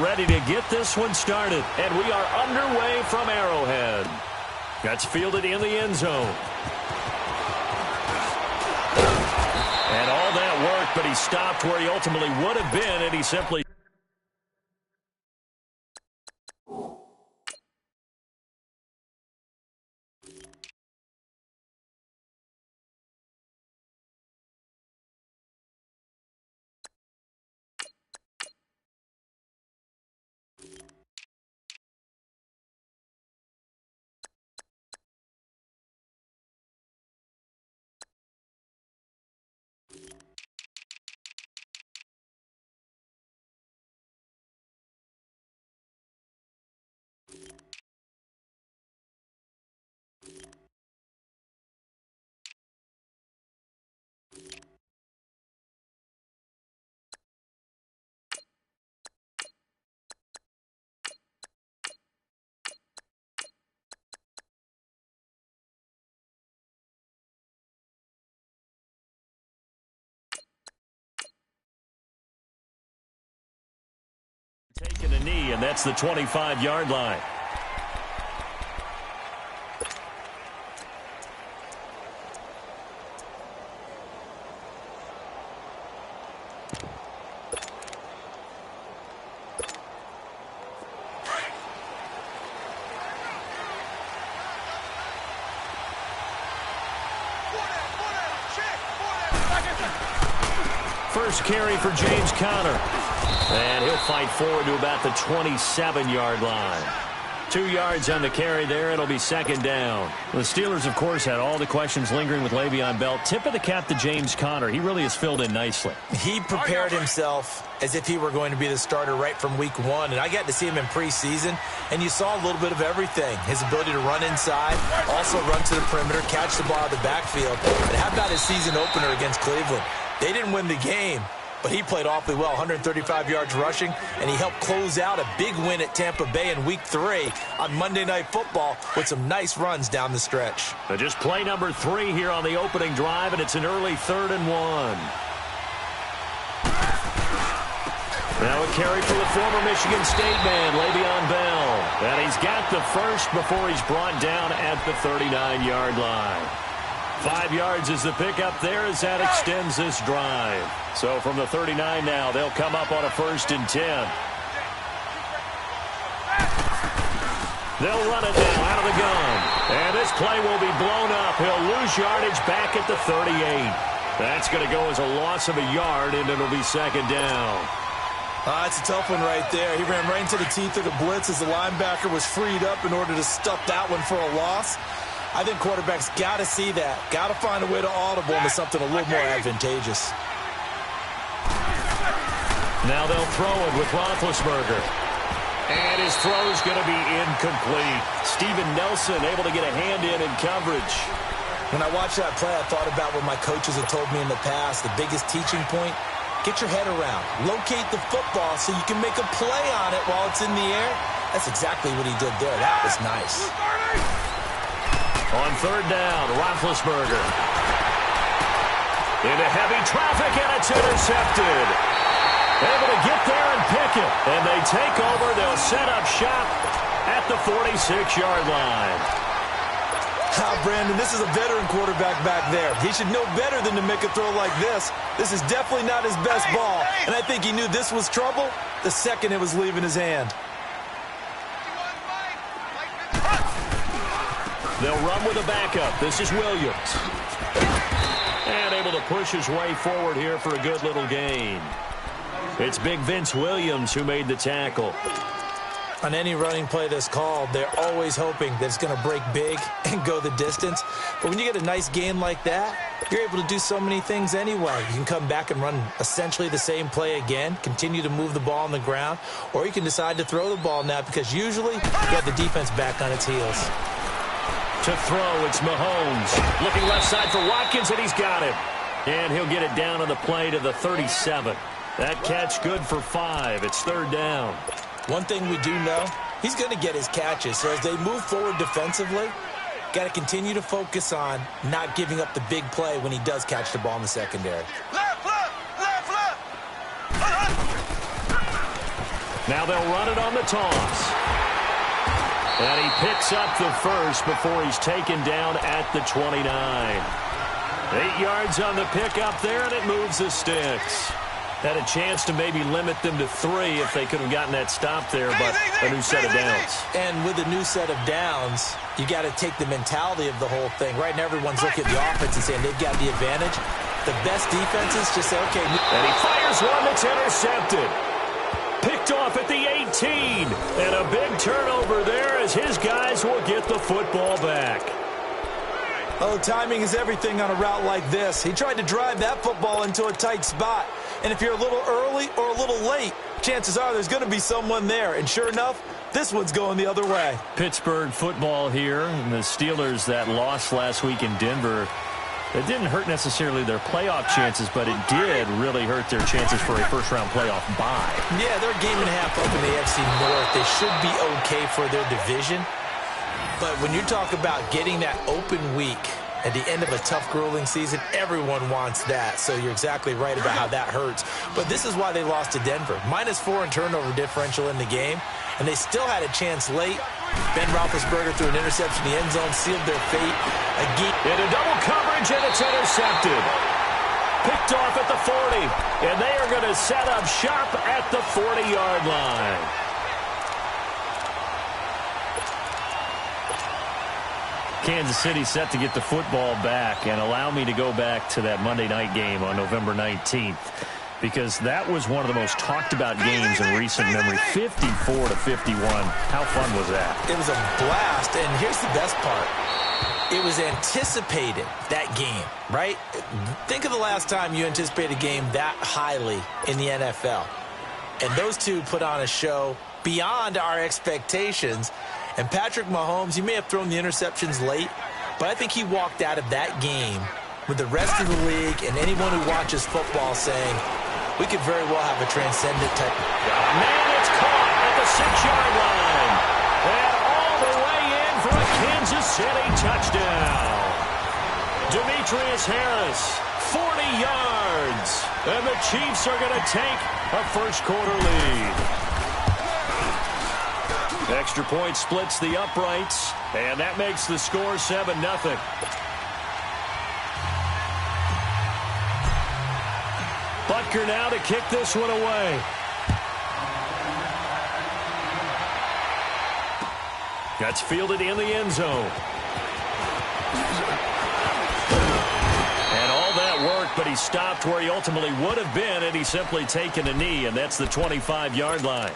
ready to get this one started. And we are underway from Arrowhead. That's fielded in the end zone. And all that work, but he stopped where he ultimately would have been, and he simply... Taking a knee, and that's the 25-yard line. First carry for James Conner. And he'll fight forward to about the 27-yard line. 2 yards on the carry there. It'll be second down. The Steelers, of course, had all the questions lingering with Le'Veon Bell. Tip of the cap to James Conner. He really has filled in nicely. He prepared himself as if he were going to be the starter right from week 1. And I got to see him in preseason, and you saw a little bit of everything. His ability to run inside, also run to the perimeter, catch the ball out of the backfield. And how about his season opener against Cleveland? They didn't win the game, but he played awfully well, 135 yards rushing, and he helped close out a big win at Tampa Bay in Week 3 on Monday Night Football with some nice runs down the stretch. But just play number 3 here on the opening drive, and it's an early 3rd and 1. Now a carry for the former Michigan State man, Le'Veon Bell. And he's got the first before he's brought down at the 39-yard line. 5 yards is the pickup there as that extends this drive. So from the 39 now, they'll come up on a 1st and 10. They'll run it now out of the gun. And this play will be blown up. He'll lose yardage back at the 38. That's going to go as a loss of a yard, and it'll be second down. That's a tough one right there. He ran right into the teeth of the blitz as the linebacker was freed up in order to stuff that one for a loss. I think quarterbacks got to see that. Got to find a way to audible into something a little more advantageous. Now they'll throw it with Roethlisberger. And his throw's going to be incomplete. Steven Nelson able to get a hand in coverage. When I watched that play, I thought about what my coaches had told me in the past. The biggest teaching point, get your head around. Locate the football so you can make a play on it while it's in the air. That's exactly what he did there. That was nice. On 3rd down, Roethlisberger. Into heavy traffic, and it's intercepted. Able to get there and pick it. And they take over. They'll set up shop at the 46-yard line. Brandon, this is a veteran quarterback back there. He should know better than to make a throw like this. This is definitely not his best ball. And I think he knew this was trouble the second it was leaving his hand. They'll run with a backup. This is Williams. And able to push his way forward here for a good little gain. It's big Vince Williams who made the tackle. On any running play that's called, they're always hoping that it's going to break big and go the distance. But when you get a nice gain like that, you're able to do so many things anyway. You can come back and run essentially the same play again, continue to move the ball on the ground, or you can decide to throw the ball now because usually you got the defense back on its heels. To throw, it's Mahomes. Looking left side for Watkins, and he's got it. And he'll get it down on the play to the 37. That catch good for 5. It's 3rd down. One thing we do know, he's going to get his catches. So as they move forward defensively, got to continue to focus on not giving up the big play when he does catch the ball in the secondary. Now they'll run it on the toss. And he picks up the first before he's taken down at the 29. 8 yards on the pickup there, and it moves the sticks. Had a chance to maybe limit them to 3 if they could have gotten that stop there, but a new set of downs. And with a new set of downs, you got to take the mentality of the whole thing. Right now, everyone's looking at the offense and saying they've got the advantage. The best defenses just say, okay. And he fires one that's intercepted. Picked off at the 18. And a big turnover there as his guys will get the football back. Oh, timing is everything on a route like this. He tried to drive that football into a tight spot. And if you're a little early or a little late, chances are there's going to be someone there. And sure enough, this one's going the other way. Pittsburgh football here. And the Steelers, that loss last week in Denver, it didn't hurt necessarily their playoff chances, but it did really hurt their chances for a first-round playoff bye. Yeah, they're a game and a half up in the AFC North. They should be okay for their division. But when you talk about getting that open week at the end of a tough, grueling season, everyone wants that. So you're exactly right about how that hurts. But this is why they lost to Denver. -4 in turnover differential in the game, and they still had a chance late. Ben Roethlisberger threw an interception in the end zone, sealed their fate. Again, into double coverage, and it's intercepted. Picked off at the 40, and they are going to set up shop at the 40-yard line. Kansas City set to get the football back, and allow me to go back to that Monday night game on November 19th, because that was one of the most talked about games in recent memory. 54-51. How fun was that? It was a blast, and here's the best part. It was anticipated, that game, right? Think of the last time you anticipated a game that highly in the NFL. And those two put on a show beyond our expectations. And Patrick Mahomes, he may have thrown the interceptions late, but I think he walked out of that game with the rest of the league and anyone who watches football saying, we could very well have a transcendent type. Man, it's caught at the 6-yard line. And all the way in for a Kansas City touchdown. Demetrius Harris, 40 yards. And the Chiefs are going to take a first-quarter lead. Extra point splits the uprights, and that makes the score 7-0. Butker now to kick this one away. That's fielded in the end zone. And all that work, but he stopped where he ultimately would have been had he simply taken a knee, and that's the 25-yard line.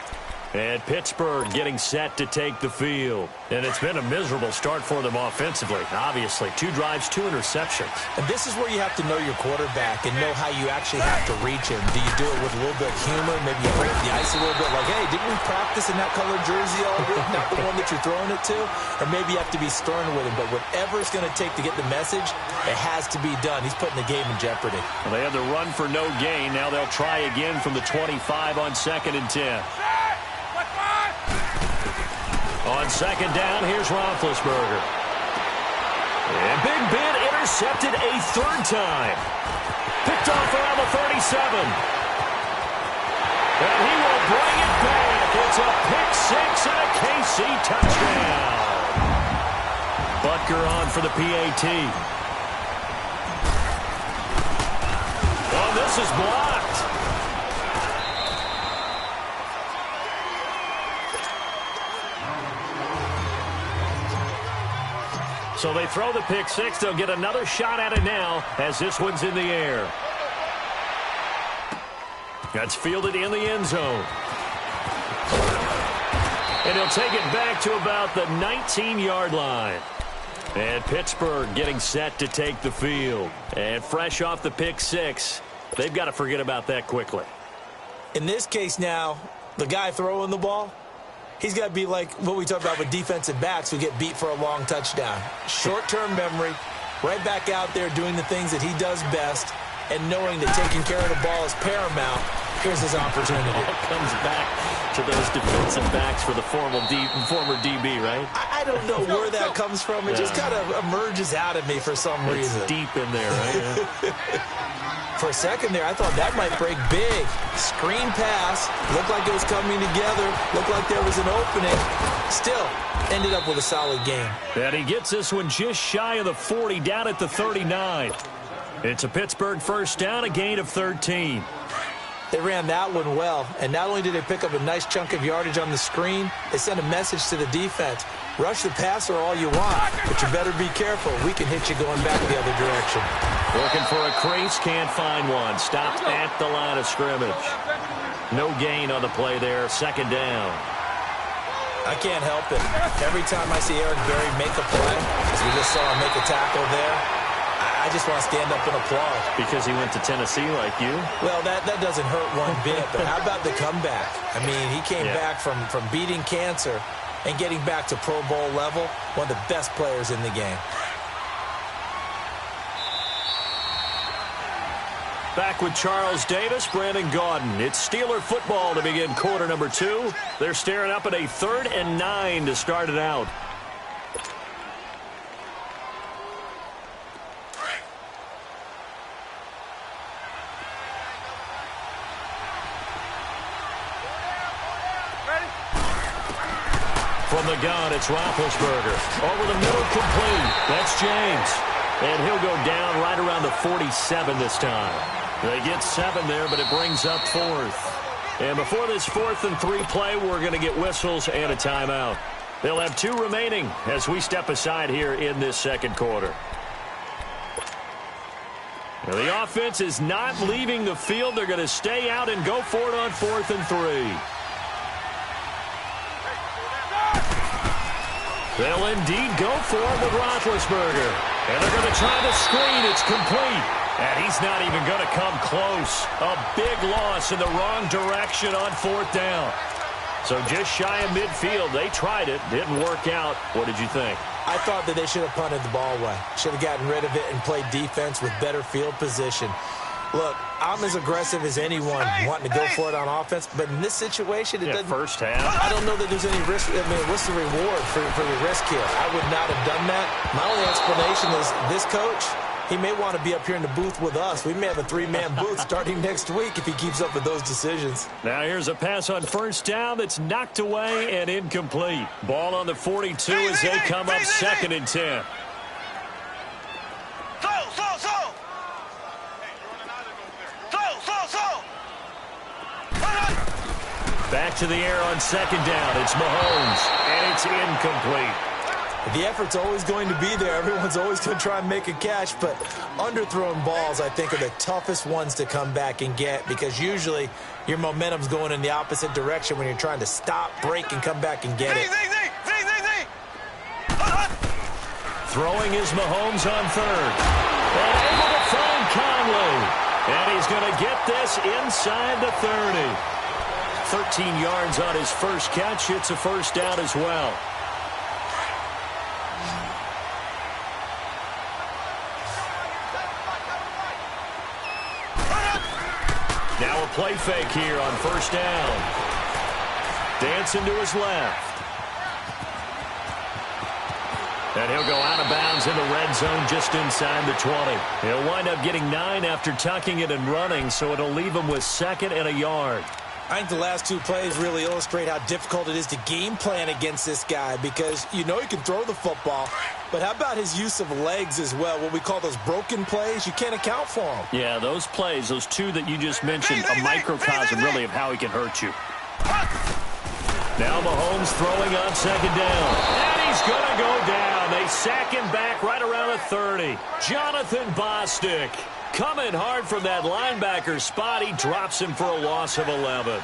And Pittsburgh getting set to take the field. And it's been a miserable start for them offensively, obviously. 2 drives, 2 interceptions. And this is where you have to know your quarterback and know how you actually have to reach him. Do you do it with a little bit of humor? Maybe you break the ice a little bit, like, hey, didn't we practice in that colored jersey all week? Not the one that you're throwing it to? Or maybe you have to be stern with him. But whatever it's going to take to get the message, it has to be done. He's putting the game in jeopardy. Well, they had the run for no gain. Now they'll try again from the 25 on 2nd and 10. On 2nd down, here's Roethlisberger. And Big Ben intercepted a 3rd time. Picked off around the 37. And he will bring it back. It's a pick 6 and a KC touchdown. Butker on for the PAT. Oh, this is blocked. So they throw the pick 6. They'll get another shot at it now as this one's in the air. That's fielded in the end zone. And he'll take it back to about the 19-yard line. And Pittsburgh getting set to take the field. And fresh off the pick 6, they've got to forget about that quickly. In this case now, the guy throwing the ball, he's got to be like what we talk about with defensive backs who get beat for a long touchdown. Short-term memory, right back out there doing the things that he does best, and knowing that taking care of the ball is paramount. Here's his opportunity. All comes back to those defensive backs for the former DB, right? I don't know where that comes from. It just kind of emerges out of me for some reason. It's deep in there, right? For a second there, I thought that might break big. Screen pass. Looked like it was coming together. Looked like there was an opening. Still, ended up with a solid game. And he gets this one just shy of the 40, down at the 39. It's a Pittsburgh first down, a gain of 13. They ran that one well, and not only did they pick up a nice chunk of yardage on the screen, they sent a message to the defense. Rush the passer all you want, but you better be careful. We can hit you going back the other direction. Looking for a crease, can't find one. Stopped at the line of scrimmage. No gain on the play there, second down. I can't help it. Every time I see Eric Berry make a play, as we just saw him make a tackle there, I just want to stand up and applaud. Because he went to Tennessee like you? Well, that doesn't hurt one bit, but how about the comeback? I mean, he came back from beating cancer and getting back to Pro Bowl level, one of the best players in the game. Back with Charles Davis, Brandon Gaudin. It's Steeler football to begin quarter number 2. They're staring up at a 3rd and 9 to start it out. From the gun, it's Roethlisberger. Over the middle, complete. That's James. And he'll go down right around the 47 this time. They get 7 there, but it brings up 4th. And before this 4th and 3 play, we're going to get whistles and a timeout. They'll have 2 remaining as we step aside here in this second quarter. Now, the offense is not leaving the field. They're going to stay out and go for it on 4th and 3. They'll indeed go for it with Roethlisberger. And they're going to try the screen. It's complete. And he's not even going to come close. A big loss in the wrong direction on 4th down. So just shy of midfield. They tried it. Didn't work out. What did you think? I thought that they should have punted the ball away. Should have gotten rid of it and played defense with better field position. Look, I'm as aggressive as anyone wanting to go for it on offense, but in this situation, it doesn't. First half. I don't know that there's any risk. I mean, what's the reward for the risk here? I would not have done that. My only explanation is this coach, he may want to be up here in the booth with us. We may have a 3-man booth starting next week if he keeps up with those decisions. Now here's a pass on first down that's knocked away and incomplete. Ball on the 42 as they come up 2nd and 10. Back to the air on 2nd down. It's Mahomes, and it's incomplete. The effort's always going to be there. Everyone's always going to try and make a catch, but underthrown balls, I think, are the toughest ones to come back and get because usually your momentum's going in the opposite direction when you're trying to stop, break, and come back and get it. Throwing is Mahomes on 3rd. And able to find Conley. And he's going to get this inside the 30. 13 yards on his first catch. It's a first down as well. Now a play fake here on first down. Dancing to his left. And he'll go out of bounds in the red zone just inside the 20. He'll wind up getting 9 after tucking it and running, so it'll leave him with 2nd and a yard. I think the last 2 plays really illustrate how difficult it is to game plan against this guy because you know he can throw the football, but how about his use of legs as well? What we call those broken plays, you can't account for them. Yeah, those plays, those 2 that you just mentioned, a microcosm really of how he can hurt you. Now Mahomes throwing on 2nd down. And he's going to go down. They sack him back right around the 30. Jonathan Bostic coming hard from that linebacker spot. He drops him for a loss of 11.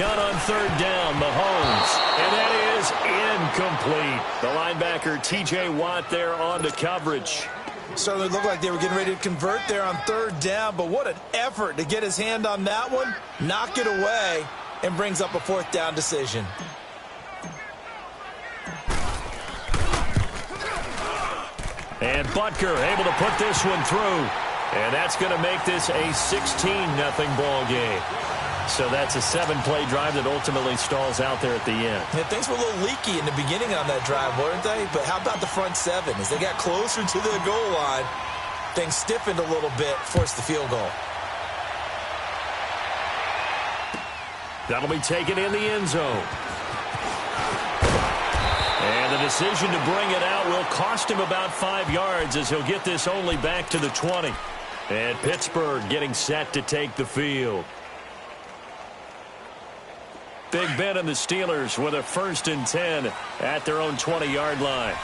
gun on third down, Mahomes. And that is incomplete. The linebacker, T.J. Watt, there on the coverage. Certainly looked like they were getting ready to convert there on third down, but what an effort to get his hand on that one, knock it away, and brings up a fourth down decision. And Butker able to put this one through. And that's going to make this a 16-0 ball game. So that's a 7-play drive that ultimately stalls out there at the end. Yeah, things were a little leaky in the beginning on that drive, weren't they? But how about the front seven? As they got closer to the goal line, things stiffened a little bit, forced the field goal. That'll be taken in the end zone. And the decision to bring it out will cost him about 5 yards as he'll get this only back to the 20. And Pittsburgh getting set to take the field. Big Ben and the Steelers with a 1st and 10 at their own 20-yard line.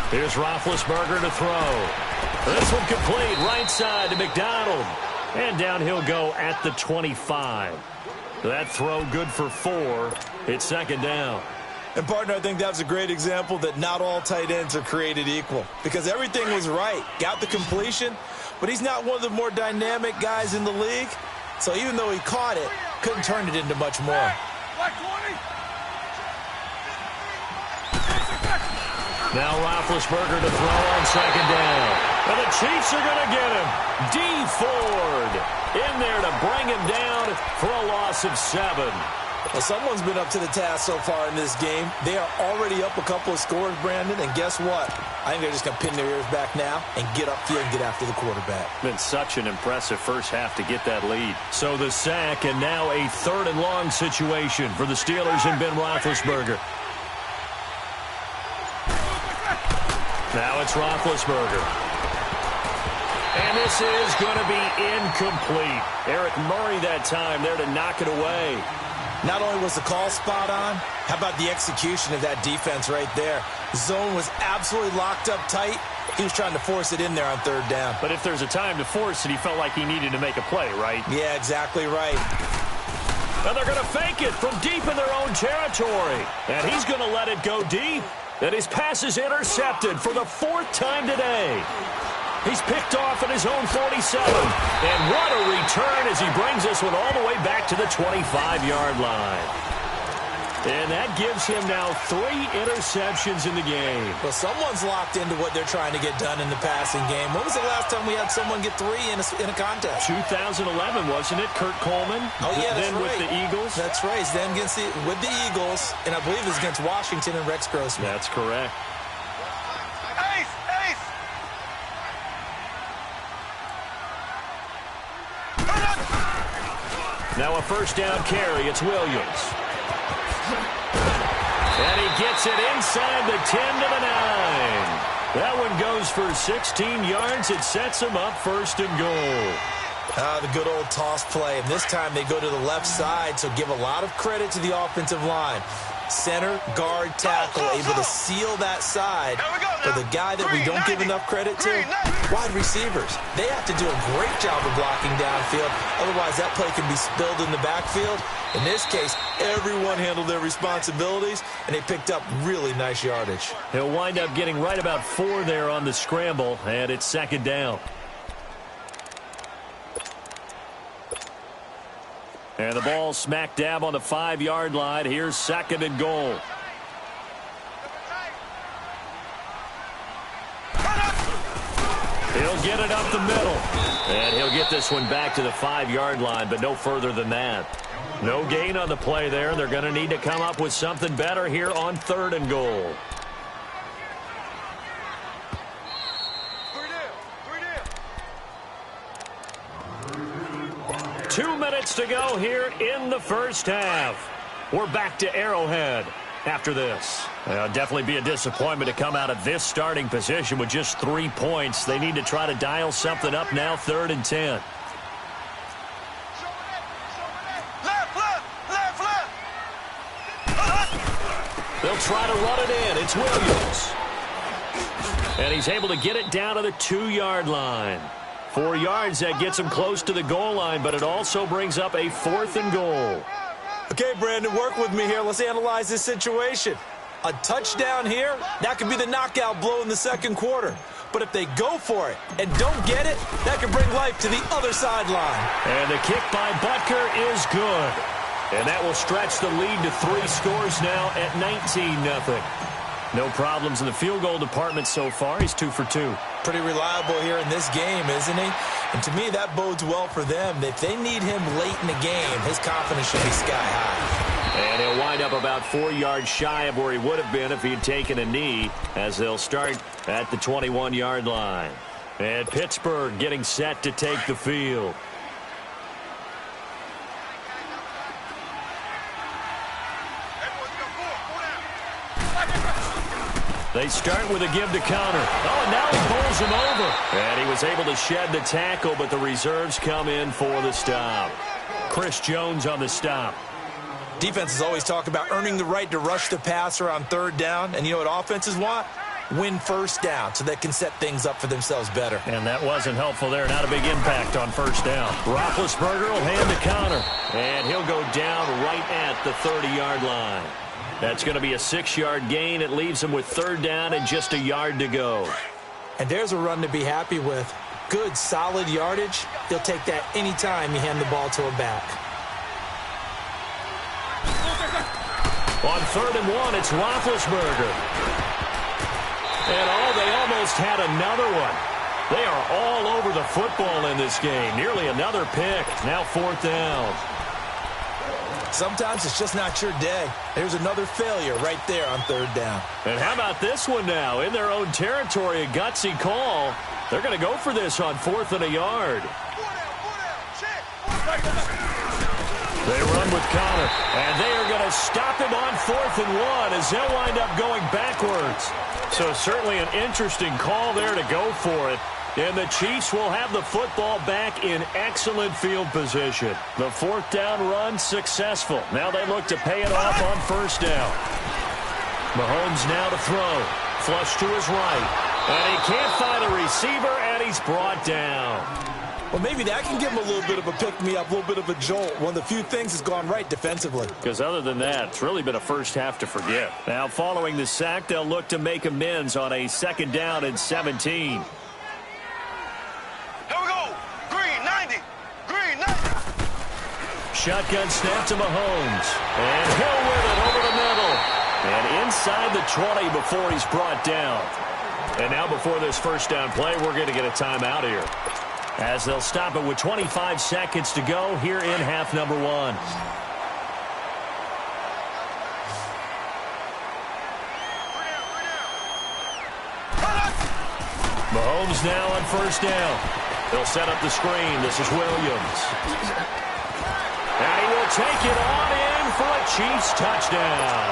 Here's Roethlisberger to throw. This one complete, right side to McDonald. And down he'll go at the 25. That throw good for 4. It's 2nd down. And, partner, I think that was a great example that not all tight ends are created equal. Because everything was right. Got the completion, but he's not one of the more dynamic guys in the league. So even though he caught it, couldn't turn it into much more. Now Roethlisberger to throw on 2nd down. And the Chiefs are going to get him. D. Ford in there to bring him down for a loss of 7. Well, someone's been up to the task so far in this game. They are already up a couple of scores, Brandon, and guess what? I think they're just going to pin their ears back now and get upfield and get after the quarterback. Been such an impressive first half to get that lead. So the sack, and now a 3rd and long situation for the Steelers and Ben Roethlisberger. Now it's Roethlisberger. And this is going to be incomplete. Eric Murray that time there to knock it away. Not only was the call spot on, how about the execution of that defense right there? Zone was absolutely locked up tight. He was trying to force it in there on 3rd down. But if there's a time to force it, he felt like he needed to make a play, right? Yeah, exactly right. And they're going to fake it from deep in their own territory. And he's going to let it go deep. And his pass is intercepted for the 4th time today. He's picked off at his own 47. And what a return as he brings this one all the way back to the 25-yard line. And that gives him now 3 interceptions in the game. Well, someone's locked into what they're trying to get done in the passing game. When was the last time we had someone get 3 in a contest? 2011, wasn't it? Kurt Coleman. Oh, yeah, that's then right. with the Eagles. That's right. He's then with the Eagles, and I believe it's against Washington and Rex Grossman. That's correct. Now a 1st down carry. It's Williams. And he gets it inside the 10 to the 9. That one goes for 16 yards. It sets him up 1st and goal. The good old toss play. And this time they go to the left side, so give a lot of credit to the offensive line. Center, guard, tackle, able to seal that side. For the guy that we don't give enough credit to, wide receivers. They have to do a great job of blocking downfield. Otherwise, that play can be spilled in the backfield. In this case, everyone handled their responsibilities, and they picked up really nice yardage. He'll wind up getting right about 4 there on the scramble, and it's 2nd down. And the ball smack dab on the 5-yard line. Here's 2nd and goal. He'll get it up the middle. And he'll get this one back to the 5-yard line, but no further than that. No gain on the play there. They're going to need to come up with something better here on 3rd and goal. Two minutes to go here in the first half. We're back to Arrowhead after this. Definitely be a disappointment to come out of this starting position with just 3 points. They need to try to dial something up now, 3rd and 10. They'll try to run it in. It's Williams. And he's able to get it down to the 2-yard line. 4 yards, that gets him close to the goal line, but it also brings up a 4th and goal. Okay, Brandon, work with me here. Let's analyze this situation. A touchdown here, that could be the knockout blow in the second quarter. But if they go for it and don't get it, that could bring life to the other sideline. And the kick by Butker is good. And that will stretch the lead to 3 scores now at 19-0. No problems in the field goal department so far. He's 2 for 2. Pretty reliable here in this game, isn't he? And to me, that bodes well for them. If they need him late in the game, his confidence should be sky high. And he'll wind up about 4 yards shy of where he would have been if he had taken a knee, as they'll start at the 21-yard line. And Pittsburgh getting set to take the field. They start with a give to counter. Oh, and now he pulls him over. And he was able to shed the tackle, but the reserves come in for the stop. Chris Jones on the stop. Defenses always talk about earning the right to rush the passer on 3rd down. And you know what offenses want? Win 1st down so they can set things up for themselves better. And that wasn't helpful there. Not a big impact on 1st down. Roethlisberger will hand the counter. And he'll go down right at the 30-yard line. That's going to be a 6-yard gain. It leaves him with 3rd down and just a yard to go. And there's a run to be happy with. Good, solid yardage. He'll take that anytime you hand the ball to a back. On 3rd and 1, it's Roethlisberger. And they almost had another one. They are all over the football in this game. Nearly another pick. Now 4th down. Sometimes it's just not your day. There's another failure right there on 3rd down. And how about this one now? In their own territory, a gutsy call. They're going to go for this on 4th and a yard. They run with Connor, and they are going to stop him on 4th and 1 as they'll wind up going backwards. So certainly an interesting call there to go for it. And the Chiefs will have the football back in excellent field position. The 4th down run successful. Now they look to pay it off on 1st down. Mahomes now to throw. Flush to his right. And he can't find a receiver, and he's brought down. Well, maybe that can give him a little bit of a pick-me-up, a little bit of a jolt. One of the few things has gone right defensively. Because other than that, it's really been a first half to forget. Now following the sack, they'll look to make amends on a 2nd down and 17. Shotgun snap to Mahomes. And Hill with it over the middle. And inside the 20 before he's brought down. And now before this 1st down play, we're going to get a timeout here, as they'll stop it with 25 seconds to go here in half number 1. Mahomes now on 1st down. They'll set up the screen. This is Williams. And he will take it on in for a Chiefs touchdown.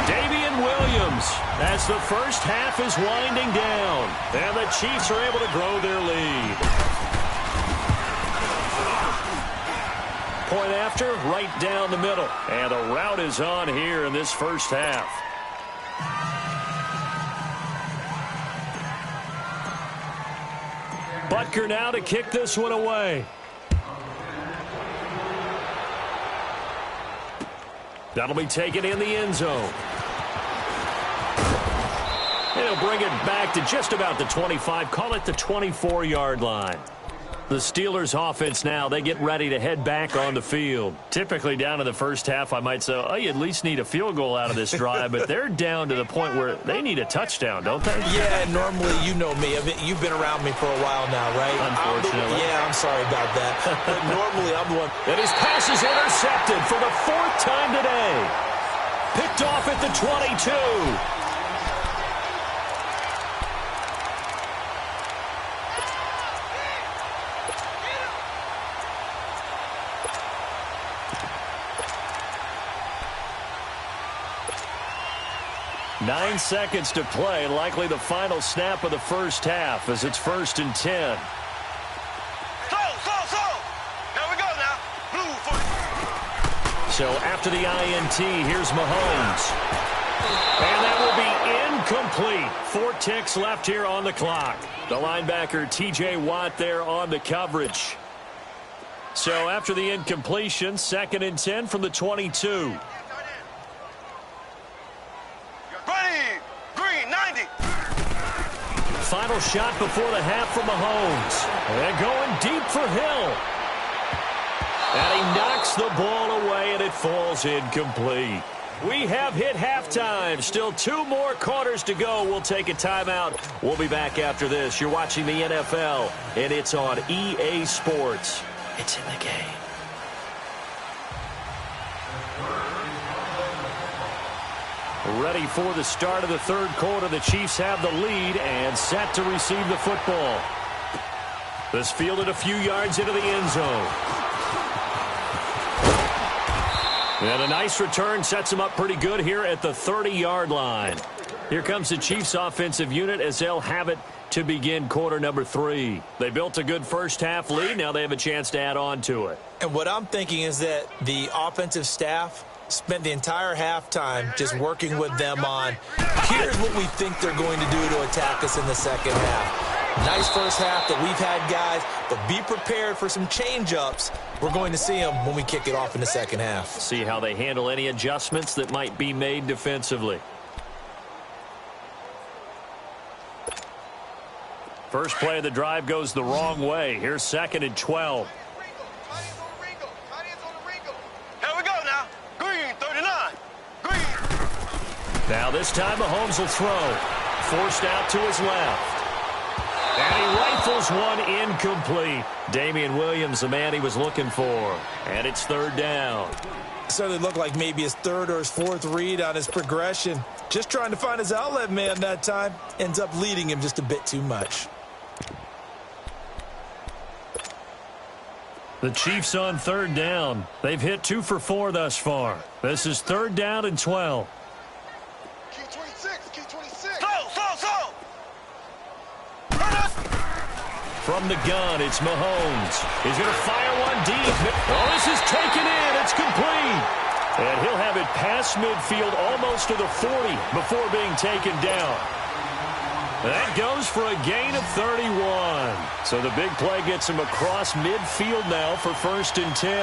Damian Williams, as the first half is winding down. And the Chiefs are able to grow their lead. Point after, right down the middle. And the route is on here in this first half. Butker now to kick this one away. That'll be taken in the end zone. And he'll bring it back to just about the 25, call it the 24-yard line. The Steelers offense now, they get ready to head back on the field. Typically down in the first half, I might say, oh, you at least need a field goal out of this drive, but they're down to the point where they need a touchdown, don't they? Yeah, normally, you know me. I mean, you've been around me for a while now, right? Unfortunately. I'm sorry about that. But normally, I'm the one. And his pass is intercepted for the 4th time today. Picked off at the 22. 9 seconds to play, likely the final snap of the first half as it's 1st and 10. Here we go now. Blue for So after the INT, here's Mahomes. And that will be incomplete. 4 ticks left here on the clock. The linebacker, T.J. Watt, there on the coverage. So after the incompletion, 2nd and 10 from the 22. Final shot before the half from Mahomes. And going deep for Hill. And he knocks the ball away, and it falls incomplete. We have hit halftime. Still 2 more quarters to go. We'll take a timeout. We'll be back after this. You're watching the NFL, and it's on EA Sports. It's in the game. Ready for the start of the 3rd quarter. The Chiefs have the lead and set to receive the football. This fielded a few yards into the end zone. And a nice return sets him up pretty good here at the 30-yard line. Here comes the Chiefs offensive unit as they'll have it to begin quarter number 3. They built a good first-half lead. Now they have a chance to add on to it. And what I'm thinking is that the offensive staff spent the entire halftime just working with them on, here's what we think they're going to do to attack us in the second half. Nice first half that we've had, guys, but be prepared for some change-ups. We're going to see them when we kick it off in the second half. See how they handle any adjustments that might be made defensively. First play of the drive goes the wrong way. Here's 2nd and 12. Now this time Mahomes will throw. Forced out to his left. And he rifles one incomplete. Damian Williams, the man he was looking for. And it's 3rd down. Certainly looked like maybe his 3rd or his 4th read on his progression. Just trying to find his outlet man that time. Ends up leading him just a bit too much. The Chiefs on 3rd down. They've hit 2 for 4 thus far. This is 3rd down and 12. From the gun, it's Mahomes. He's going to fire one deep. Oh, this is taken in. It's complete. And he'll have it past midfield almost to the 40 before being taken down. That goes for a gain of 31. So the big play gets him across midfield now for 1st and 10.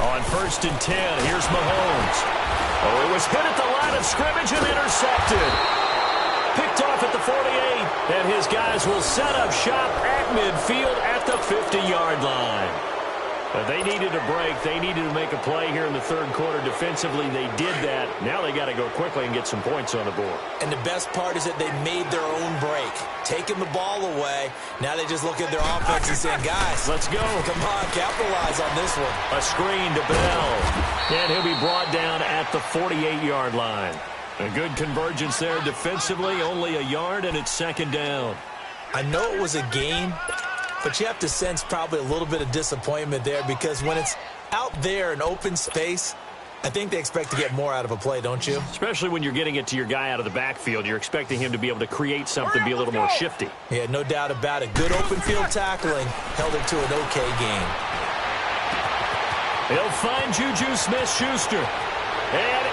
On 1st and 10, here's Mahomes. Oh, it was hit at the line of scrimmage and intercepted. Picked off at the 48, and his guys will set up shop at midfield at the 50-yard line. They needed a break. They needed to make a play here in the 3rd quarter. Defensively, they did that. Now they got to go quickly and get some points on the board. And the best part is that they made their own break, taking the ball away. Now they just look at their offense and saying, guys, let's go. Come on, capitalize on this one. A screen to Bell, and he'll be brought down at the 48-yard line. A good convergence there defensively, only a yard, and it's 2nd down. I know it was a gain, but you have to sense probably a little bit of disappointment there because when it's out there in open space, I think they expect to get more out of a play, don't you? Especially when you're getting it to your guy out of the backfield. You're expecting him to be able to create something, be a little more shifty. Yeah, no doubt about it. Good open field tackling held it to an okay gain. He'll find Juju Smith-Schuster. And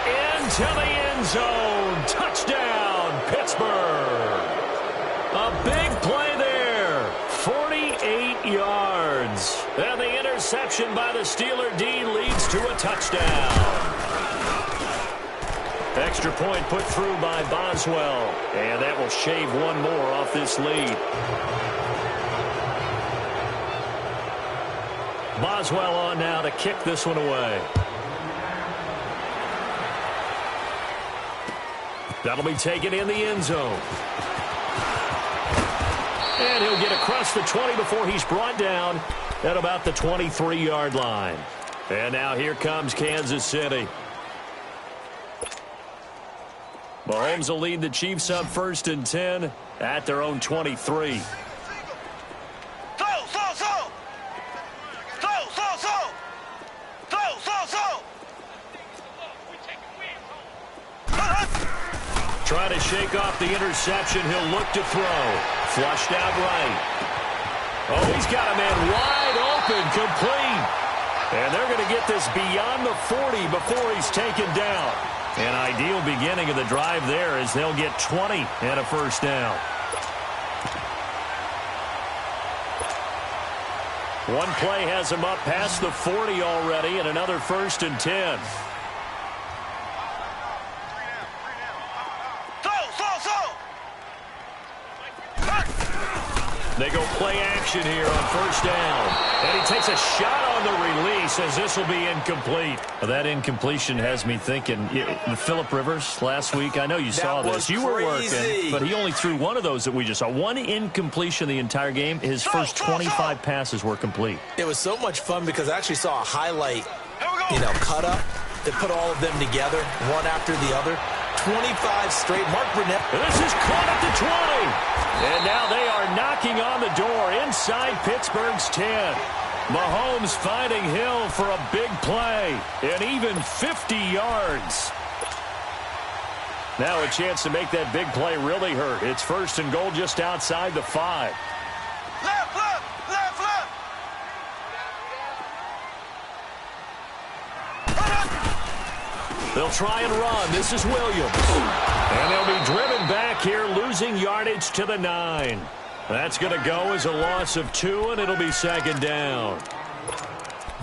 into the end zone. Touchdown, Pittsburgh. A big play there. 48 yards. And the interception by the Steeler D leads to a touchdown. Extra point put through by Boswell. And that will shave one more off this lead. Boswell on now to kick this one away. That'll be taken in the end zone. And he'll get across the 20 before he's brought down at about the 23-yard line. And now here comes Kansas City. Mahomes will lead the Chiefs up 1st and 10 at their own 23. Trying to shake off the interception. He'll look to throw. Flushed out right. Oh, he's got a man wide open, complete. And they're going to get this beyond the 40 before he's taken down. An ideal beginning of the drive there as they'll get 20 and a first down. One play has him up past the 40 already, and another 1st and 10. They go play action here on 1st down. And he takes a shot on the release as this will be incomplete. That incompletion has me thinking, Phillip Rivers last week, I know you saw this. You were working, but he only threw one of those that we just saw. One incompletion the entire game. His first 25 passes were complete. It was so much fun because I actually saw a highlight, cut up that put all of them together, one after the other. 25 straight. Mark Burnett. This is caught at the 20. And now they are knocking on the door inside Pittsburgh's 10. Mahomes finding Hill for a big play. And even 50 yards. Now a chance to make that big play really hurt. It's 1st and goal just outside the 5. Left, left, left, left. They'll try and run. This is Williams. And they'll be driven back here, losing yardage to the 9. That's going to go as a loss of 2, and it'll be 2nd down.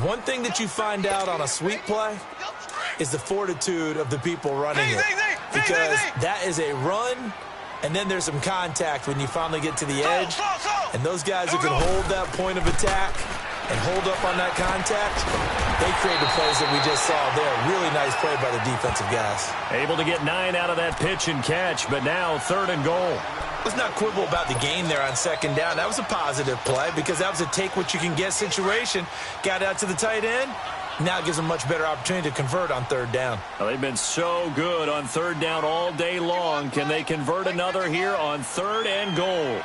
One thing that you find out on a sweep play is the fortitude of the people running it. Because that is a run, and then there's some contact when you finally get to the edge. And those guys who can hold that point of attack and hold up on that contact, they create the plays that we just saw there. Really nice play by the defensive guys. Able to get 9 out of that pitch and catch, but now 3rd and goal. Let's not quibble about the game there on 2nd down. That was a positive play because that was a take-what-you-can-get situation. Got out to the tight end. Now it gives them a much better opportunity to convert on 3rd down. Well, they've been so good on 3rd down all day long. Can they convert another here on 3rd and goal?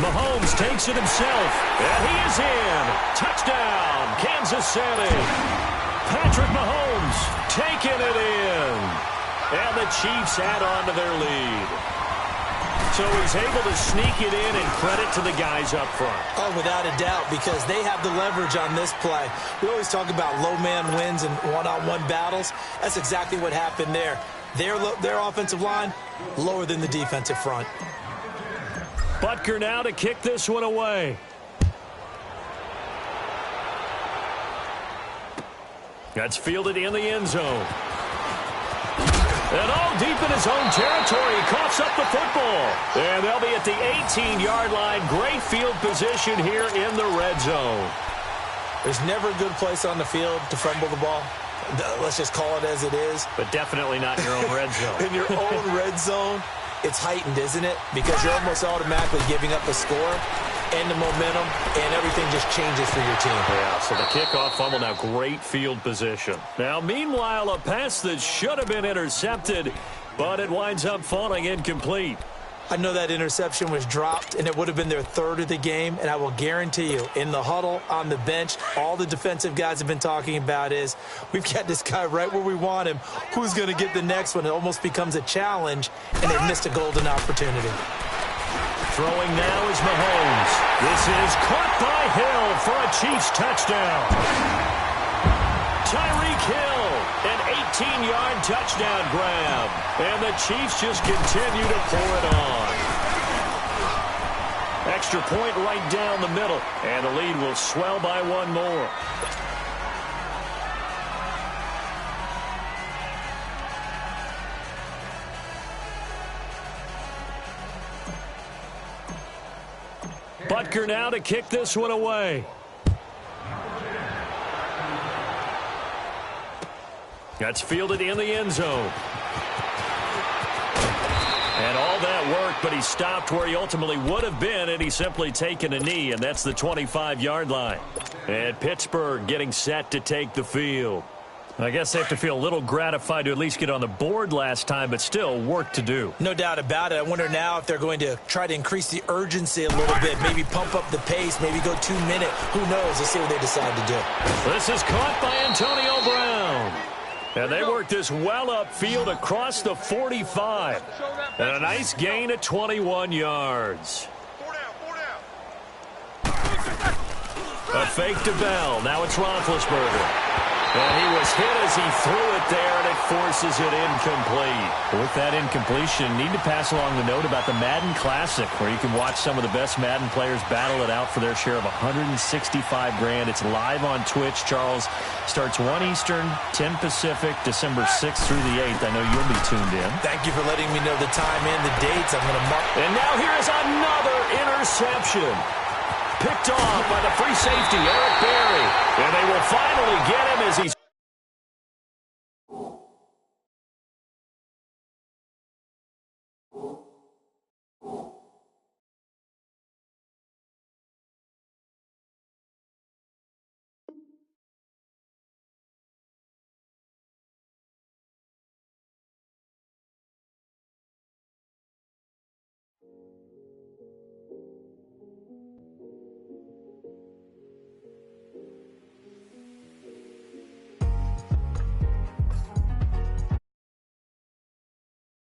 Mahomes takes it himself, and he is in. Touchdown, Kansas City. Patrick Mahomes taking it in. And the Chiefs add on to their lead. So he's able to sneak it in, and credit to the guys up front. Oh, without a doubt, because they have the leverage on this play. We always talk about low man wins and one-on-one battles. That's exactly what happened there. Their offensive line, lower than the defensive front. Butker now to kick this one away. That's fielded in the end zone. And all deep in his own territory, he coughs up the football. And they'll be at the 18-yard line. Great field position here in the red zone. There's never a good place on the field to fumble the ball. Let's just call it as it is. But definitely not in your own red zone. In your own red zone, it's heightened, isn't it? Because you're almost automatically giving up a score and the momentum, and everything just changes for your team. Yeah, so the kickoff fumble, now great field position. Now, meanwhile, a pass that should have been intercepted, but it winds up falling incomplete. I know that interception was dropped, and it would have been their 3rd of the game, and I will guarantee you, in the huddle, on the bench, all the defensive guys have been talking about is, we've got this guy right where we want him. Who's going to get the next one? It almost becomes a challenge, and they've missed a golden opportunity. Throwing now is Mahomes. This is caught by Hill for a Chiefs touchdown. Tyreek Hill, an 18-yard touchdown grab. And the Chiefs just continue to pour it on. Extra point right down the middle. And the lead will swell by 1 more. Butker now to kick this one away. That's fielded in the end zone. And all that work, but he stopped where he ultimately would have been, and he's simply taken a knee, and that's the 25-yard line. And Pittsburgh getting set to take the field. I guess they have to feel a little gratified to at least get on the board last time, but still work to do. No doubt about it. I wonder now if they're going to try to increase the urgency a little bit, maybe pump up the pace, maybe go 2 minute. Who knows? Let's see what they decide to do. This is caught by Antonio Brown. And they work this well upfield across the 45. And a nice gain at 21 yards. A fake to Bell. Now it's Roethlisberger. And he was hit as he threw it there, and it forces it incomplete. With that incompletion, need to pass along the note about the Madden Classic, where you can watch some of the best Madden players battle it out for their share of $165 grand. It's live on Twitch. Charles, starts 1 Eastern, 10 Pacific, December 6th through the 8th. I know you'll be tuned in. Thank you for letting me know the time and the dates. I'm going to mark. And now here is another interception. Picked off by the free safety, Eric Berry. And they will finally get him as he's